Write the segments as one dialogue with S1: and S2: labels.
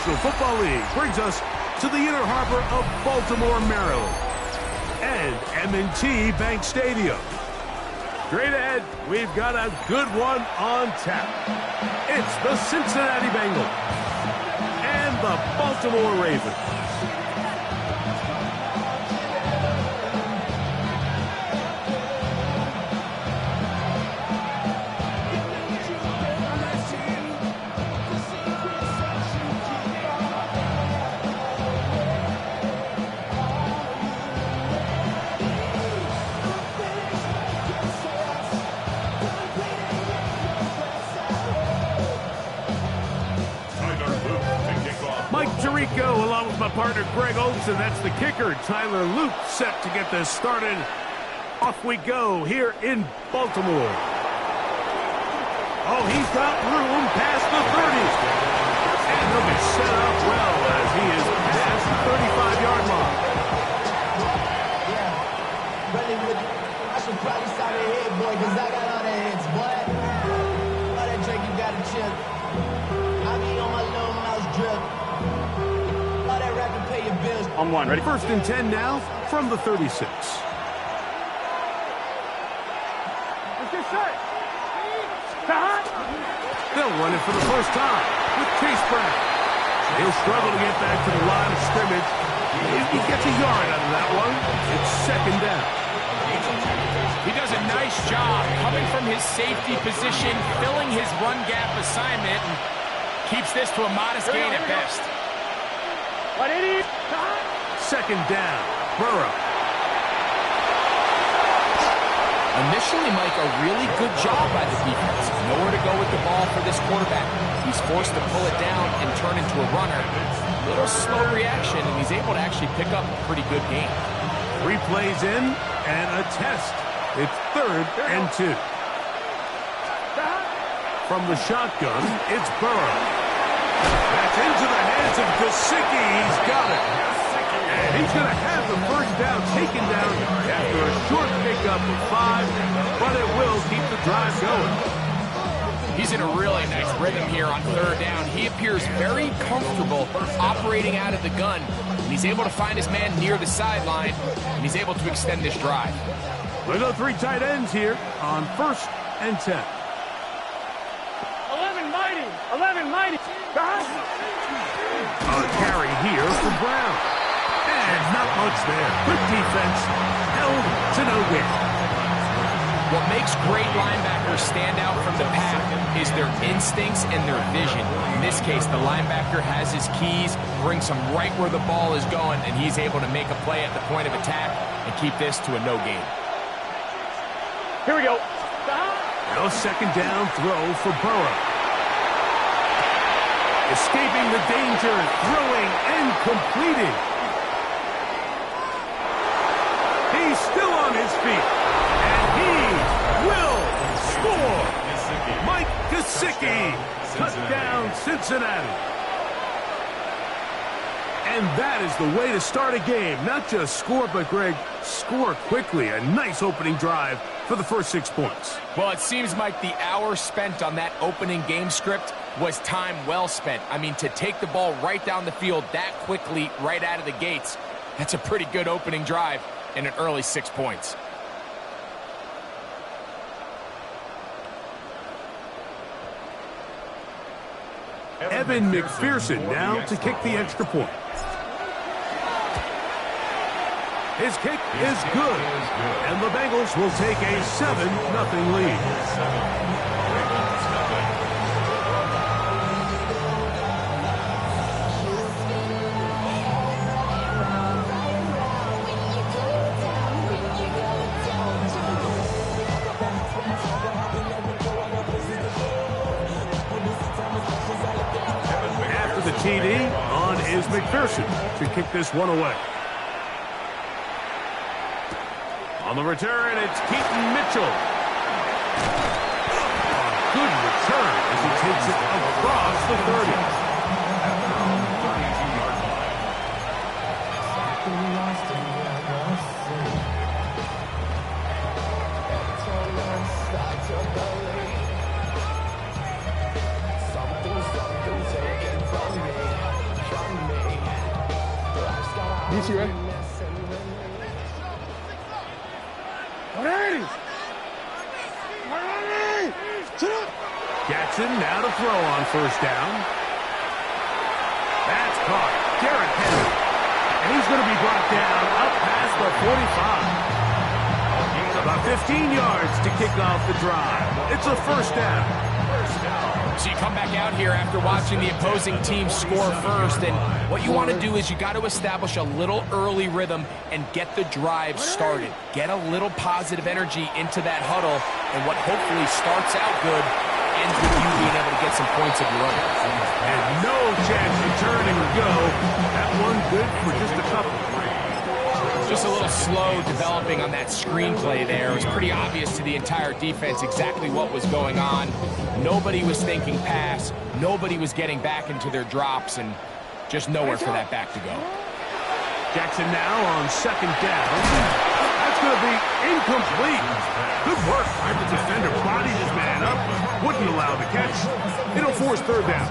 S1: National Football League brings us to the inner harbor of Baltimore, Maryland, and M&T Bank Stadium. Straight ahead, we've got a good one on tap. It's the Cincinnati Bengals and the Baltimore Ravens. Along with my partner Greg Olson, that's the kicker. Tyler Luke set to get this started. Off we go here in Baltimore. Oh, he's got room past the 30. And he'll be set up well as he is past the 35-yard mark.
S2: Yeah, I should probably start a head, boy, because I got all the heads, boy. All that drink you got to chip. I be on my little mouse drip.
S1: On one, ready? 1st and 10 now from the 36.
S3: What's this say?
S1: They'll run it for the first time with Chase Brown. He'll struggle to get back to the line of scrimmage. He gets a yard out of that one. It's 2nd down.
S4: He does a nice job coming from his safety position, filling his run gap assignment, and keeps this to a modest gain at best.
S1: 2nd down, Burrow.
S4: Initially, Mike, a really good job by the defense. Nowhere to go with the ball for this quarterback. He's forced to pull it down and turn into a runner. Little slow reaction, and he's able to actually pick up a pretty good game.
S1: 3 plays in and a test. It's 3rd and 2. From the shotgun, it's Burrow. That's into the hands of Gesicki. He's got it. And he's going to have the first down taken down after a short pickup of 5, but it will keep the drive going.
S4: He's in a really nice rhythm here on 3rd down. He appears very comfortable operating out of the gun. And he's able to find his man near the sideline, and he's able to extend this drive.
S1: We'll go 3 tight ends here on 1st and 10.
S3: 11 mighty.
S1: A carry here for Brown. And not much there. Good defense. Held to no win.
S4: What makes great linebackers stand out from the pack is their instincts and their vision. In this case, the linebacker has his keys, brings him right where the ball is going, and he's able to make a play at the point of attack and keep this to a no gain.
S3: Here we go.
S1: Now 2nd down throw for Burrow. Escaping the danger, throwing and completing. He's still on his feet, and he will score. Mike Gesicki, touchdown Cincinnati. And that is the way to start a game. Not just score, but, Greg, score quickly. A nice opening drive for the first 6 points.
S4: Well, it seems like the hour spent on that opening game script was time well spent. I mean, to take the ball right down the field that quickly right out of the gates, that's a pretty good opening drive and an early 6 points.
S1: Evan McPherson now to kick the extra point. His kick is good, and the Bengals will take a 7-0 lead. After the TD, on is McPherson to kick this one away. On the return, it's Keaton Mitchell. Good return as he takes it across the 30.
S3: DC, ready? 180! 180!
S1: Jackson now to throw on first down. That's caught. Derrick Henry. And he's going to be brought down up past the 45. About 15 yards to kick off the drive. It's a first down.
S4: So you come back out here after watching the opposing team score first, and what you want to do is you got to establish a little early rhythm and get the drive started. Get a little positive energy into that huddle, and what hopefully starts out good ends with you being able to get some points of your own.
S1: And no chance of turning or go. That one good for just a couple.
S4: Just a little slow developing on that screenplay there. It was pretty obvious to the entire defense exactly what was going on. Nobody was thinking pass. Nobody was getting back into their drops, and just nowhere for that back to go.
S1: Jackson now on second down. That's going to be incomplete. Good work by the defender. Bodied his man up. Wouldn't allow the catch. It'll force third down.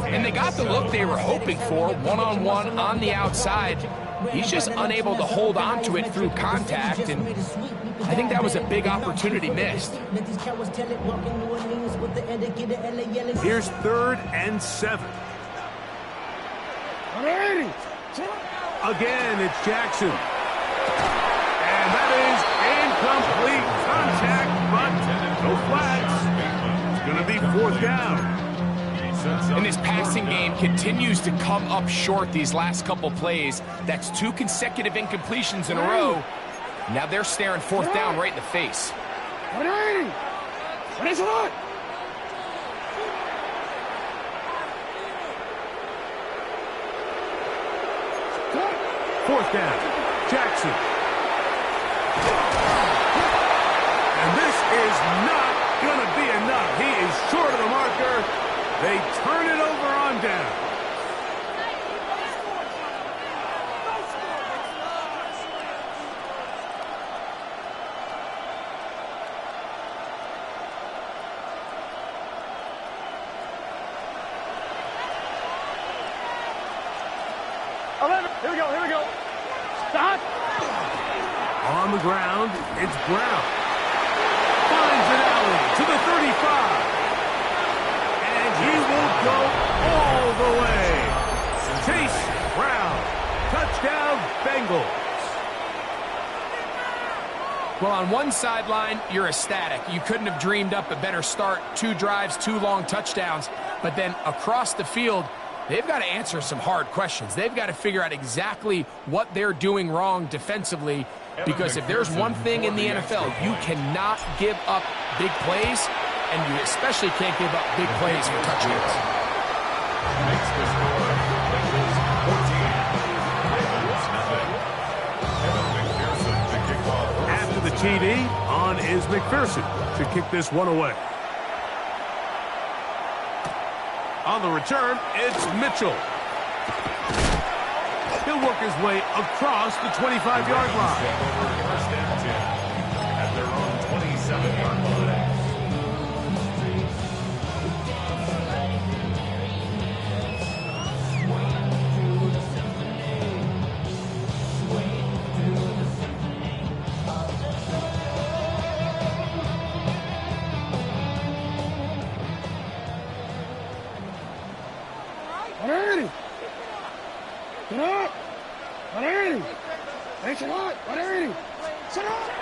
S4: And they got the look they were hoping for, one-on-one on the outside. He's just unable to hold on to it through contact, and I think that was a big opportunity missed.
S1: Here's 3rd and 7. Again, it's Jackson. And that is incomplete contact, but no flags. It's going to be 4th down.
S4: And this passing game continues to come up short these last couple plays. That's 2 consecutive incompletions in a row. Now they're staring 4th down right in the face.
S1: 4th down. Jackson. And this is not going to be enough. He is short of the marker. They turn it over on down.
S3: Here we go. Stop.
S1: On the ground, it's Brown. Finds an alley to the 35. And he will go all the way. Chase Brown. Touchdown, Bengals.
S4: Well, on one sideline, you're ecstatic. You couldn't have dreamed up a better start. 2 drives, 2 long touchdowns. But then across the field, they've got to answer some hard questions. They've got to figure out exactly what they're doing wrong defensively, because if there's one thing in the NFL, you cannot give up big plays, and you especially can't give up big plays for touchdowns.
S1: After the TD, on is McPherson to kick this one away. On the return, it's Mitchell. He'll work his way across the 25-yard line.
S5: At their own 27-yard line.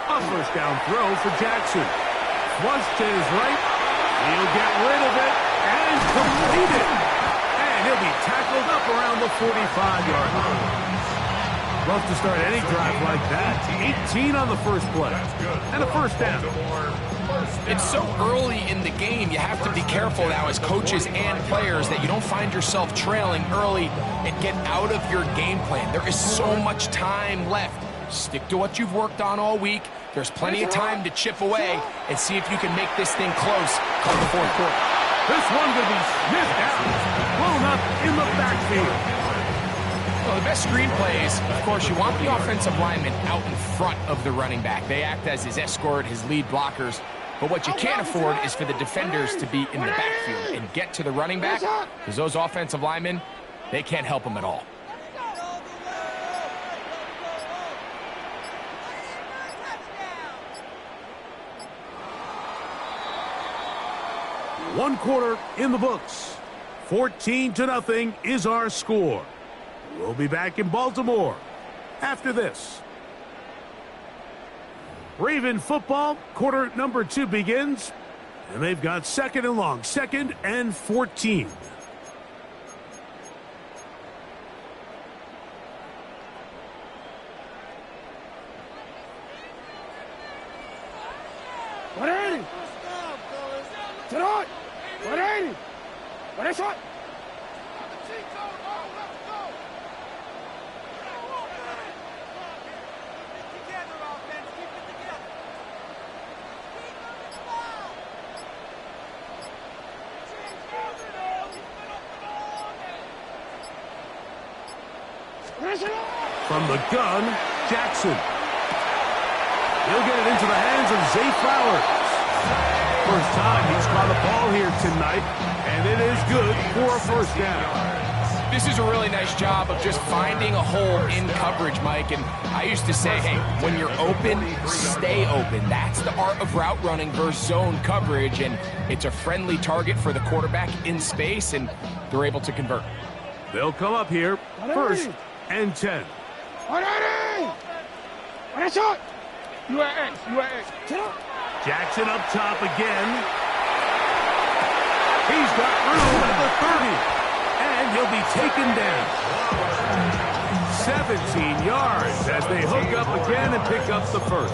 S1: A first down throw for Jackson. Once to his right. He'll get rid of it and complete it. And he'll be tackled up around the 45-yard line. Love to start any drive like that. 18 on the first play. And a first down.
S4: It's so early in the game, you have to be careful now as coaches and players that you don't find yourself trailing early and get out of your game plan. There is so much time left. Stick to what you've worked on all week. There's plenty of time to chip away and see if you can make this thing close come the 4th quarter.
S1: This one will be sniffed out, blown up in the backfield.
S4: Well, the best screen plays, of course, you want the offensive lineman out in front of the running back. They act as his escort, his lead blockers. But what you can't afford is for the defenders to be in the backfield and get to the running back, because those offensive linemen, they can't help him at all.
S1: One quarter in the books. 14-0 is our score. We'll be back in Baltimore after this. Raven football, quarter number 2 begins. And they've got 2nd and long, 2nd and 14.
S3: Tonight, 180. What is it?
S1: From the gun, Jackson. He'll get it into the hands of Zay Flowers. First time he's caught a ball here tonight, and it is good for a first down.
S4: This is a really nice job of just finding a hole in coverage, Mike. And I used to say, hey, when you're open, stay open. That's the art of route running versus zone coverage, and it's a friendly target for the quarterback in space, and they're able to convert.
S1: They'll come up here, 1st and 10.
S3: 180. What is it? UAX.
S1: Jackson up top again. He's got room at the 30, and he'll be taken down. 17 yards as they hook up again and pick up the first.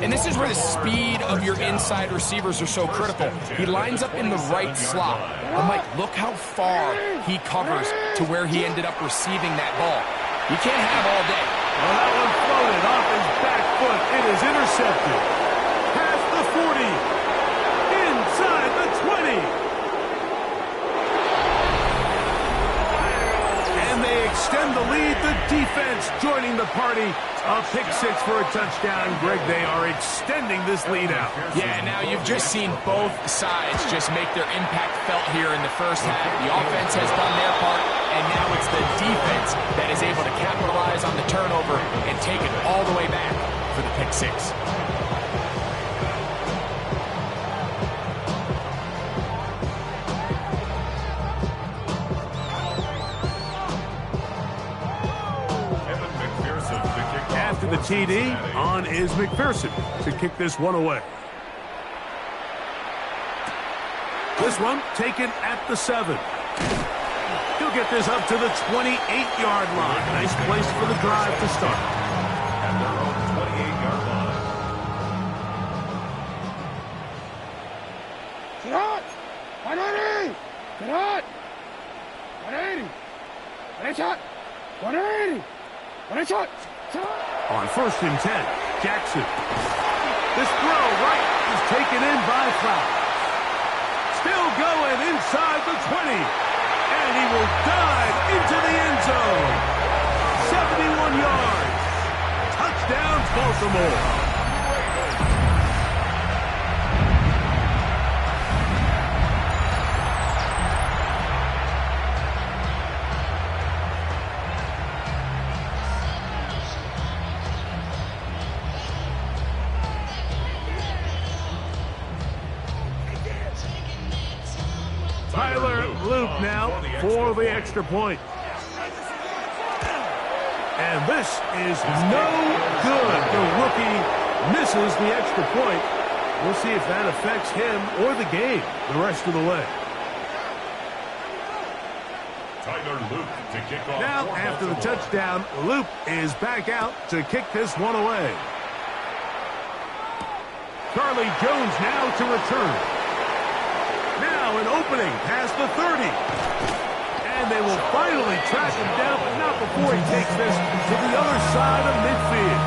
S4: And this is where the speed of your inside receivers are so critical. He lines up in the right slot. But Mike, look how far he covers to where he ended up receiving that ball. You can't have all day.
S1: Well, that one floated off his back foot. It is intercepted. Past the 40. Inside the 20. And they extend the lead. The defense joining the party. A pick 6 for a touchdown. Greg, they are extending this lead out.
S4: Yeah, now you've just seen both sides just make their impact felt here in the first half. The offense has done their part, and now it's the defense that is able to capitalize on the turnover and take it all the way back for the pick 6.
S1: After the TD, on is McPherson to kick this one away. This one taken at the 7. He'll get this up to the 28-yard line. Nice place for the drive to start.
S5: At their own 28-yard line.
S3: Get out! 180! Get out! 180! What is it? 180! What is it?
S1: On 1st and 10, Jackson. This throw right is taken in by Flowers. Still going inside the 20. And he will dive into the end zone. 71 yards. Touchdown, Baltimore. Luke now for the extra point. And this is no good. The rookie misses the extra point. We'll see if that affects him or the game the rest of the way. Now, after the touchdown, Luke is back out to kick this one away. Charlie Jones now to return. Now an opening past the 30. And they will finally track him down, but not before he takes this to the other side of midfield.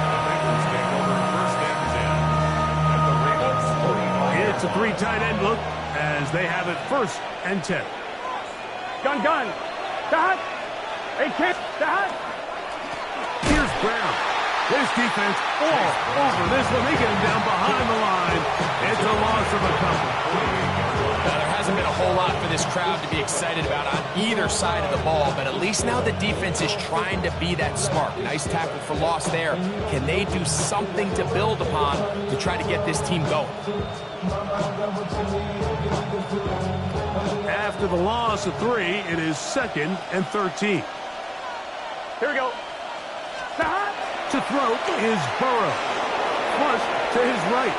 S1: It's a 3 tight end look as they have it 1st and 10.
S3: Gun. Dad! Hey, kid! Dad!
S1: Here's Brown. This defense all over this one. They get him down behind the line. It's a loss of a couple.
S4: Now, there hasn't been a whole lot for this crowd to be excited about on either side of the ball, but at least now the defense is trying to be that smart. Nice tackle for loss there. Can they do something to build upon to try to get this team going?
S1: After the loss of 3, it is 2nd and 13.
S3: Here we go.
S1: To throw is Burrow. Flush to his right.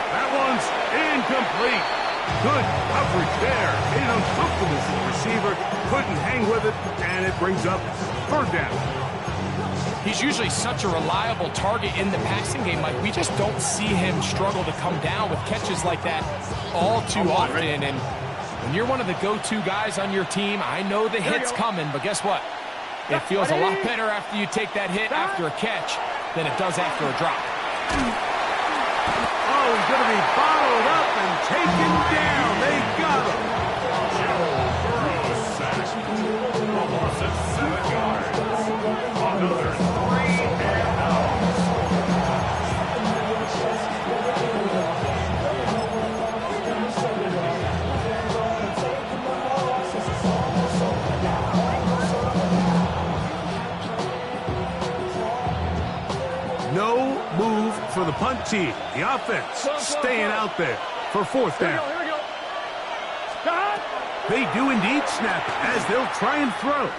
S1: That one's incomplete. Good coverage there. Made it uncomfortable for the receiver. Couldn't hang with it, and it brings up 3rd down.
S4: He's usually such a reliable target in the passing game. Like, we just don't see him struggle to come down with catches like that all too often. And when you're one of the go-to guys on your team, I know the hit's coming, but guess what? It feels a lot better after you take that hit after a catch than it does after a drop.
S1: Oh, he's going to be bottled up and taken down. They got him.
S5: A loss of 7 yards. Another 3 and out.
S1: No move for the punt team. The offense staying out there for 4th down.
S3: Here we go.
S1: They do indeed snap it as they'll try and throw.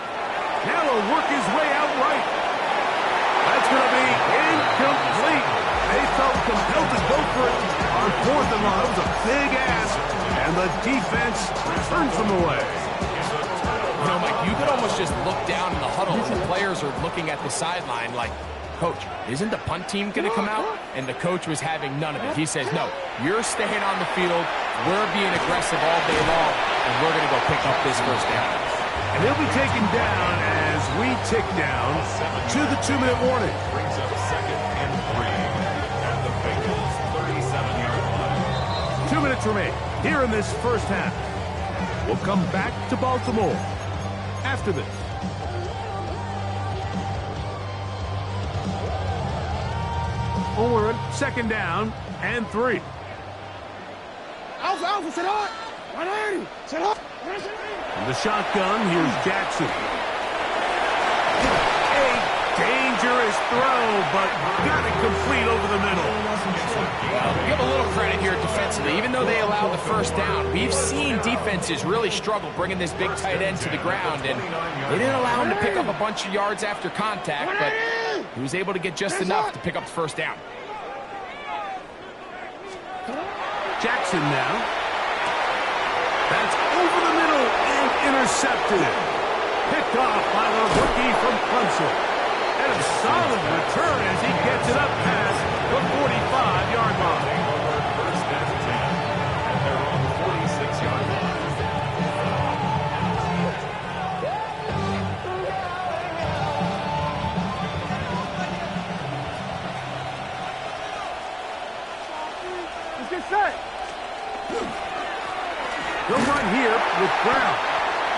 S1: Now he'll work his way out right. That's going to be incomplete. They felt compelled to go for it on 4th and long. That was a big ask, and the defense turns them away.
S4: You know, Mike, you could almost just look down in the huddle and the players are looking at the sideline like, Coach, isn't the punt team going to come out? And the coach was having none of it. He says, no, you're staying on the field. We're being aggressive all day long, and we're going to go pick up this 1st down.
S1: And he'll be taken down as we tick down to the 2-minute warning.
S5: Brings up 2nd and 3 at the Bengals' 37-yard line.
S1: 2 minutes remain here in this 1st half. We'll come back to Baltimore after this. Onward, 2nd down and 3.
S3: Alpha, sit up. 180. Sit up.
S1: From the shotgun, here's Jackson. A dangerous throw, but got it complete over the middle.
S4: Give a little credit here defensively. Even though they allowed the 1st down, we've seen defenses really struggle bringing this big tight end to the ground, and they didn't allow him to pick up a bunch of yards after contact, but he was able to get just enough to pick up the 1st down.
S1: Jackson now. That's over the middle and intercepted. Picked off by the rookie from Clemson. And a solid return as he gets it up past the 45-yard line.
S5: 1st and 10 at their own 46-yard line.
S3: Let's get set.
S1: He'll run here with Brown.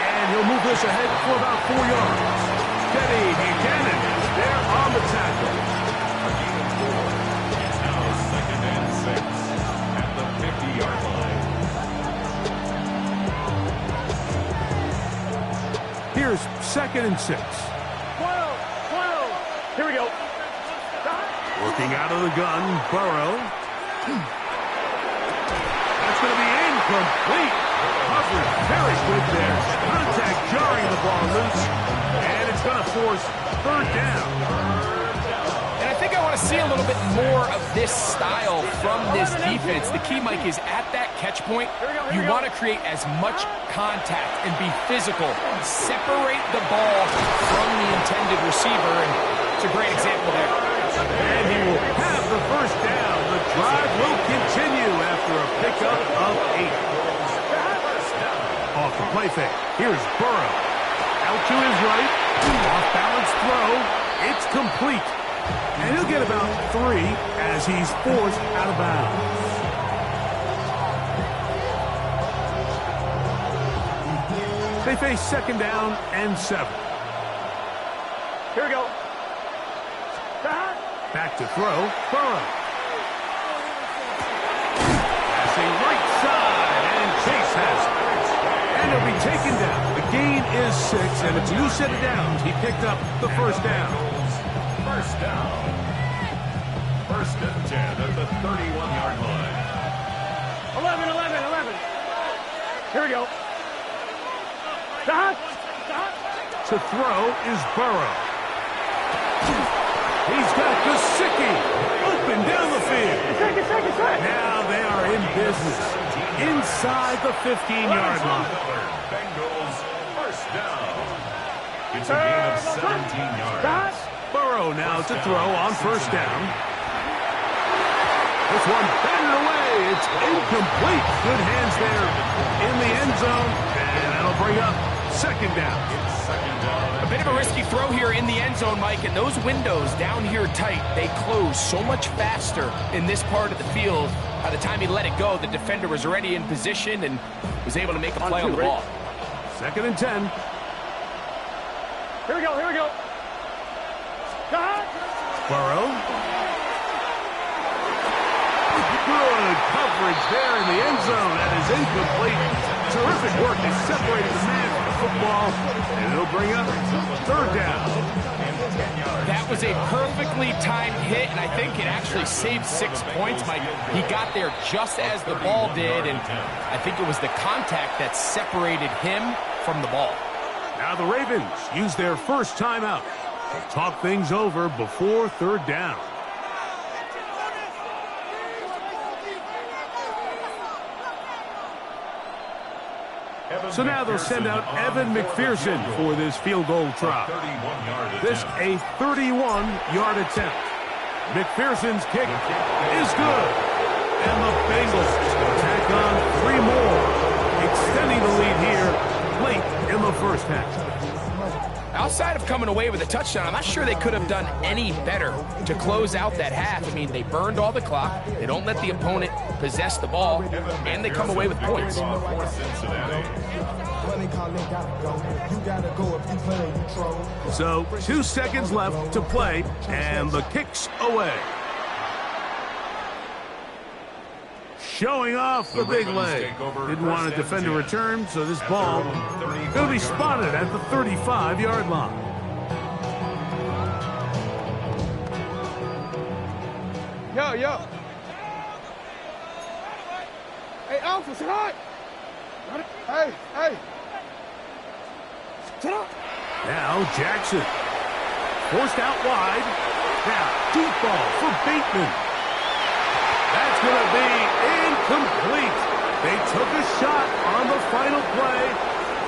S1: And he'll move this ahead for about 4 yards. Teddy Buchanan is there on the tackle.
S5: A gain of 4. It's now 2nd and 6 at the 50-yard line.
S1: Here's 2nd and 6.
S3: 12. Here we go.
S1: Working out of the gun, Burrow. That's going to be incomplete. Coverage very good there. Contact jarring the ball loose. And it's going to force 3rd down.
S4: And I think I want to see a little bit more of this style from this defense. The key, Mike, is at that catch point, you want to create as much contact and be physical. Separate the ball from the intended receiver, and it's a great example there.
S1: And he will have the 1st down. The drive will continue after a pickup of 8. Off the play fake. Here's Burrow. Out to his right. Off-balance throw. It's complete. And he'll get about 3 as he's forced out of bounds. They face 2nd down and 7.
S3: Here we go.
S1: Back to throw. Burrow. Passing right side, and Chase has it. And he'll be taken down. The gain is 6, and it's a new set of downs. He picked up the 1st down.
S5: 1st down. 1st and 10 at the 31-yard line.
S3: 11. Here we go. Stop.
S1: To throw is Burrow. He's got Gesicki open down the field. Now they are in business inside the 15-yard line.
S5: Bengals first down. It's a gain of 17 yards.
S1: Burrow now to throw on first down. This one batted away. It's incomplete. Good hands there in the end zone. And that'll bring up second down.
S4: A bit of a risky throw here in the end zone, Mike, and those windows down here tight, they close so much faster in this part of the field. By the time he let it go, the defender was already in position and was able to make a play on the ball.
S1: Second and 10.
S3: Here we go.
S1: Burrow. Good coverage there in the end zone. That is incomplete. Terrific work. They separated the man from the football, and it'll bring up third down.
S4: That was a perfectly timed hit, and I think it actually saved 6 points, Mike. He got there just as the ball did, and I think it was the contact that separated him from the ball.
S1: Now the Ravens use their first timeout to talk things over before third down. So now they'll send out Evan McPherson for this field goal try. This a 31-yard attempt. McPherson's kick is good. And the Bengals tack on 3 more, extending the lead here late in the first half.
S4: Outside of coming away with a touchdown, I'm not sure they could have done any better to close out that half. I mean, they burned all the clock. They don't let the opponent possess the ball, and they come away with points.
S1: So 2 seconds left to play, and the kick's away. Showing off the big leg. Didn't want to defend a return, so this ball going to be spotted at the 35-yard line.
S3: Yo. Hey, Alpha, sit up. Hey. Sit up.
S1: Now Jackson. Forced out wide. Now deep ball for Bateman. That's going to be incomplete. They took a shot on the final play.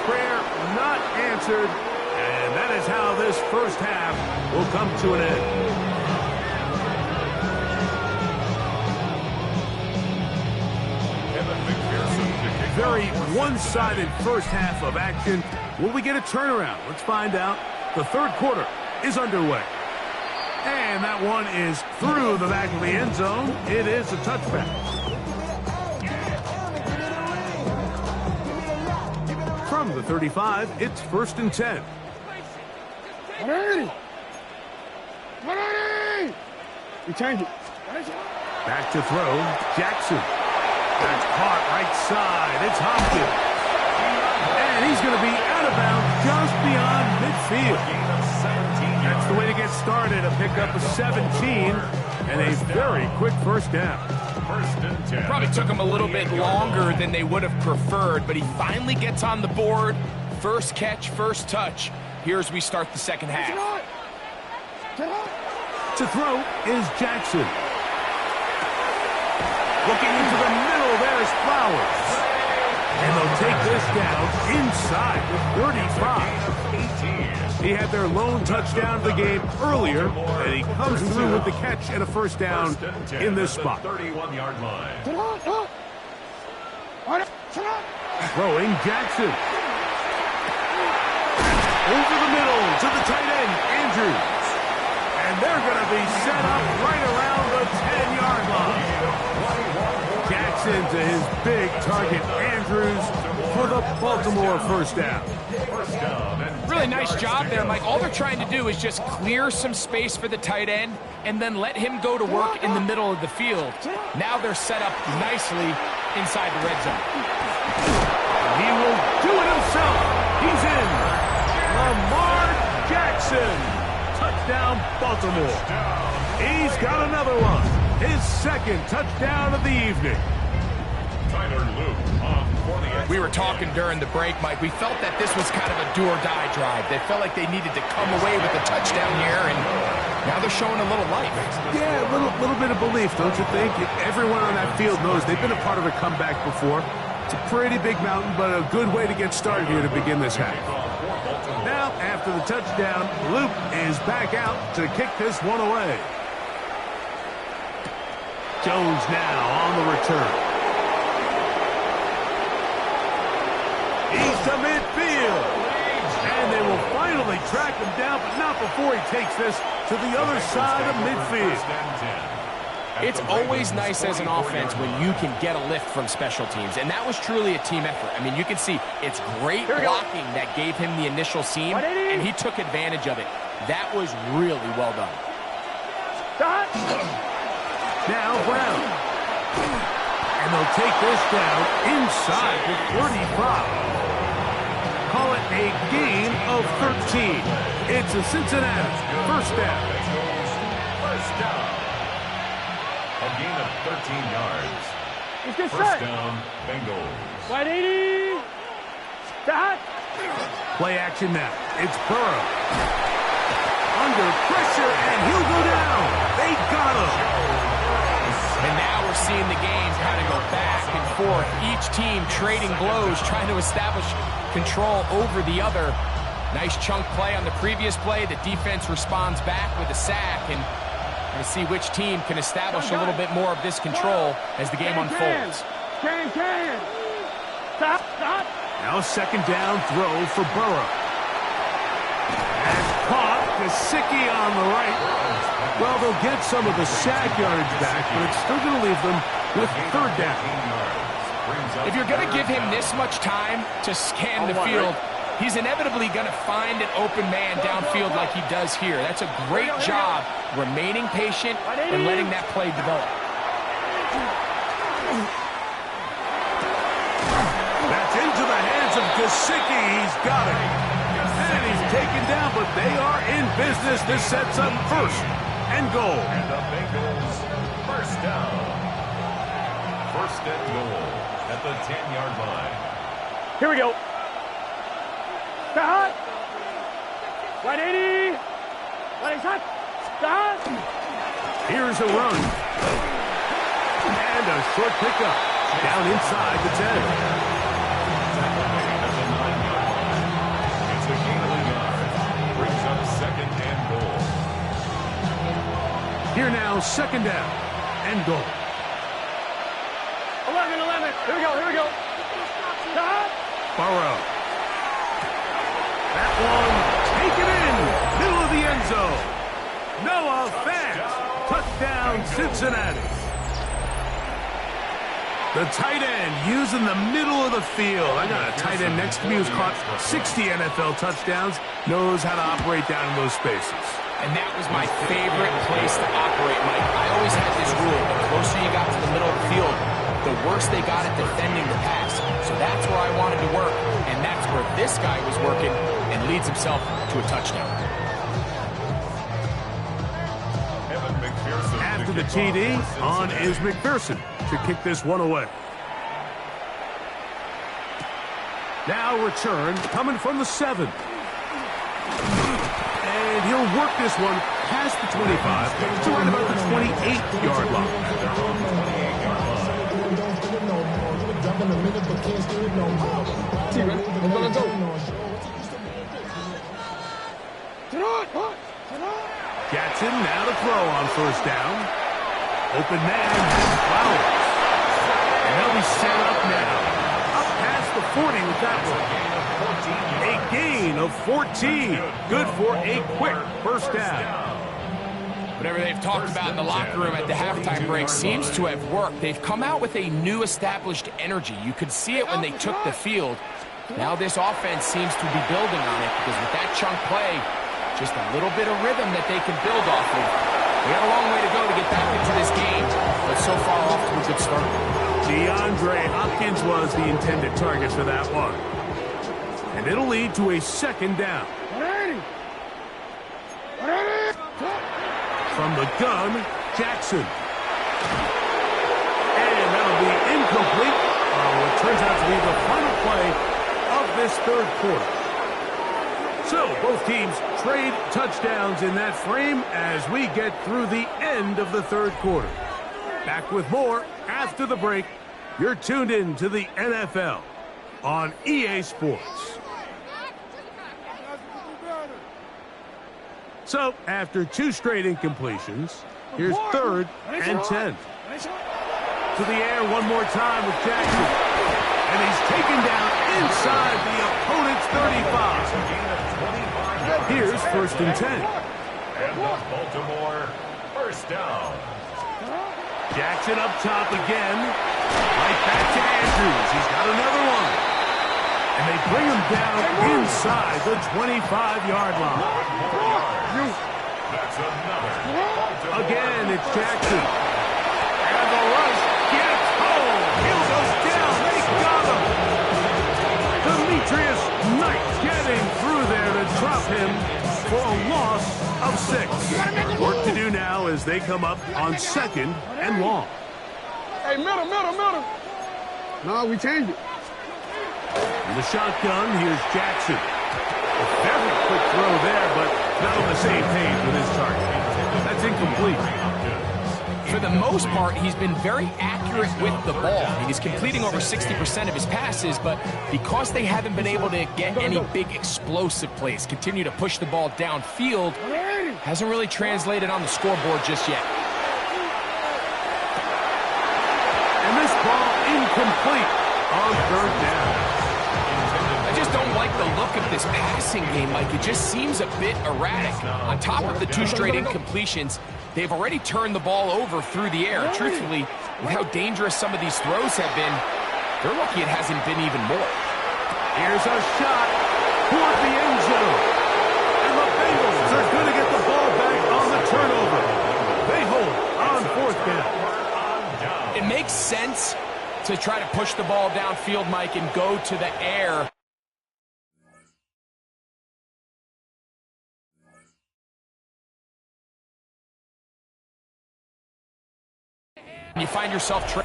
S1: Prayer not answered. And that is how this first half will come to an end. Very one-sided first half of action. Will we get a turnaround? Let's find out. The third quarter is underway. And that one is through the back of the end zone. It is a touchback. From the 35, it's first and 10.
S3: 180! We change it.
S1: Back to throw, Jackson. That's caught right side. It's Hopkins. And he's going to be out of bounds just beyond midfield. That's the way to get started. A pickup of 17 and a very quick first down.
S4: Probably took him a little bit longer than they would have preferred, but he finally gets on the board. First catch, first touch. Here as we start the second half.
S1: To throw is Jackson. Looking into the middle, there's Flowers. And they'll take this down inside the 35. He had their lone touchdown of the game earlier, and he comes through with the catch and a first down in this spot.
S5: 31-yard line.
S1: Throwing Jackson. Over the middle to the tight end, Andrews. And they're going to be set up right around the 10-yard line. Jackson to his big target, Andrews, for the Baltimore first down.
S4: Really nice job there, Mike. All they're trying to do is just clear some space for the tight end and then let him go to work in the middle of the field. Now they're set up nicely inside the red zone.
S1: He will do it himself. He's in. Lamar Jackson. Touchdown, Baltimore. He's got another one. His second touchdown of the evening.
S4: We were talking during the break, Mike. We felt that this was kind of a do-or-die drive. They felt like they needed to come away with a touchdown here, and now they're showing a little life.
S1: Yeah, a little bit of belief, don't you think? Everyone on that field knows they've been a part of a comeback before. It's a pretty big mountain, but a good way to get started here to begin this half. Now, after the touchdown, Luke is back out to kick this one away. Jones now on the return. He's to midfield. And they will finally track him down, but not before he takes this to the other side of midfield.
S4: It's always nice as an offense when you can get a lift from special teams, and that was truly a team effort. I mean, you can see it's great blocking that gave him the initial seam, and he took advantage of it. That was really well done.
S1: Now Brown. And they'll take this down inside the 35. Call it a gain of 13. It's a Cincinnati first down.
S5: First down. A gain of 13 yards. First down, Bengals.
S3: 180. Stop.
S1: Play action now. It's Burrow. Under pressure, and he'll go down. They got him.
S4: And now we're seeing the game kind of go back and forth. Each team trading blows, trying to establish control over the other. Nice chunk play on the previous play. The defense responds back with a sack, and we're going to see which team can establish a little bit more of this control as the game unfolds.
S3: Stop.
S1: Now second down throw for Burrow. And caught. Gesicki on the right. Well, they'll get some of the sack yardage back, but it's still going to leave them with third down.
S4: If you're going to give him this much time to scan the field, he's inevitably going to find an open man downfield like he does here. That's a great job remaining patient and letting that play develop.
S1: That's into the hands of Gesicki. He's got it. And he's taken down, but they are in business. This sets up first and goal.
S5: And the Bengals first down. First and goal at the 10-yard line.
S3: Here we go. Stop. 180. 180. Stop.
S1: Here's a run. And a short pickup. Down inside the 10. Here now, second down and goal.
S3: 11. Here we go. Stop.
S1: Burrow. That one taken in, middle of the end zone. Noah Fant, touchdown Cincinnati. The tight end using the middle of the field. I got a tight end next to me who's caught 60 NFL touchdowns, knows how to operate down in those spaces.
S4: And that was my favorite place to operate, Mike. I always had this rule. The closer you got to the middle of the field, the worse they got at defending the pass. So that's where I wanted to work, and that's where this guy was working and leads himself to a touchdown.
S1: After the TD, on is McPherson to kick this one away. Now return coming from the 7. And he'll work this one past the 25 to right about the 28-yard line. Jackson now to throw on first down. Open man, Flowers. And they'll be set up now. Up past the 40 with that one. A gain of 14. Good for a quick first down.
S4: Whatever they've talked about in the locker room at the halftime break seems to have worked. They've come out with a new established energy. You could see it when they took the field. Now this offense seems to be building on it because with that chunk play, just a little bit of rhythm that they can build off of. We got a long way to go to get back into this game, but so far off to a good start.
S1: DeAndre Hopkins was the intended target for that one. And it'll lead to a second down. From the gun, Jackson. And that'll be incomplete. It turns out to be the final play of this third quarter. So, both teams trade touchdowns in that frame as we get through the end of the third quarter. Back with more after the break. You're tuned in to the NFL on EA Sports. So, after 2 straight incompletions, here's 3rd and 10. To the air one more time with Jackson. And he's taken down inside the opponent's 35. Here's 1st and 10.
S5: And the Baltimore first down.
S1: Jackson up top again. Right back to Andrews. He's got another one. And they bring him down inside the 25-yard line.
S5: That's another.
S1: Again, it's Jackson. And the rush gets home. Hill goes down. They got him. Demetrius Knight getting through there to drop him for a loss of 6. Work to do now as they come up on 2nd and long.
S3: Hey, middle. No, we changed it.
S1: In the shotgun, here's Jackson. A very quick throw there, but not on the same page with his target. That's incomplete.
S4: For the most part, he's been very accurate with the ball. I mean, he's completing over 60% of his passes, but because they haven't been able to get any big explosive plays, continue to push the ball downfield, hasn't really translated on the scoreboard just yet.
S1: And this ball incomplete on 3rd down.
S4: I just don't like the look of this passing game, Mike. It just seems a bit erratic. On top of the 2 straight incompletions, they've already turned the ball over through the air. Truthfully, with how dangerous some of these throws have been, they're lucky it hasn't been even more.
S1: Here's a shot toward the end zone. And the Bengals are going to get the ball back on the turnover. They hold on 4th down.
S4: It makes sense to try to push the ball downfield, Mike, and go to the air. You find yourself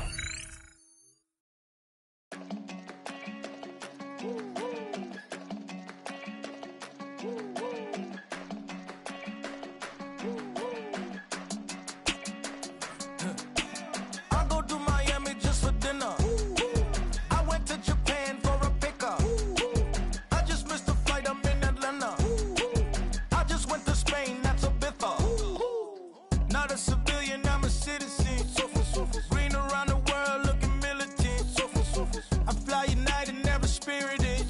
S6: I go to Miami just for dinner. I went to Japan for a pickup. I just missed the flight, I'm in Atlanta. I just went to Spain, that's a biffa. Not a civilian, I'm a citizen. Green around the world, looking militant. I fly United, never spirited.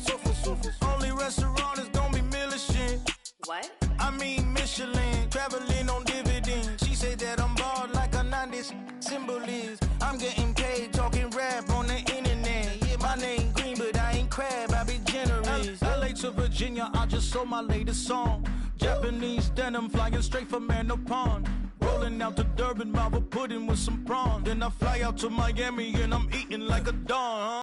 S6: Only restaurant is gonna be Michelin.
S7: What?
S6: I mean Michelin, traveling on dividends. She said that I'm bald like a 90s symbol is. I'm getting paid, talking rap on the internet. Yeah, my name green, but I ain't crab, I be generous. LA to Virginia, I just sold my latest song. Japanese denim, flying straight from Manapon. Rolling out to Durban, Marvel pudding with some prawns. Then I fly out to Miami and I'm eating like a don.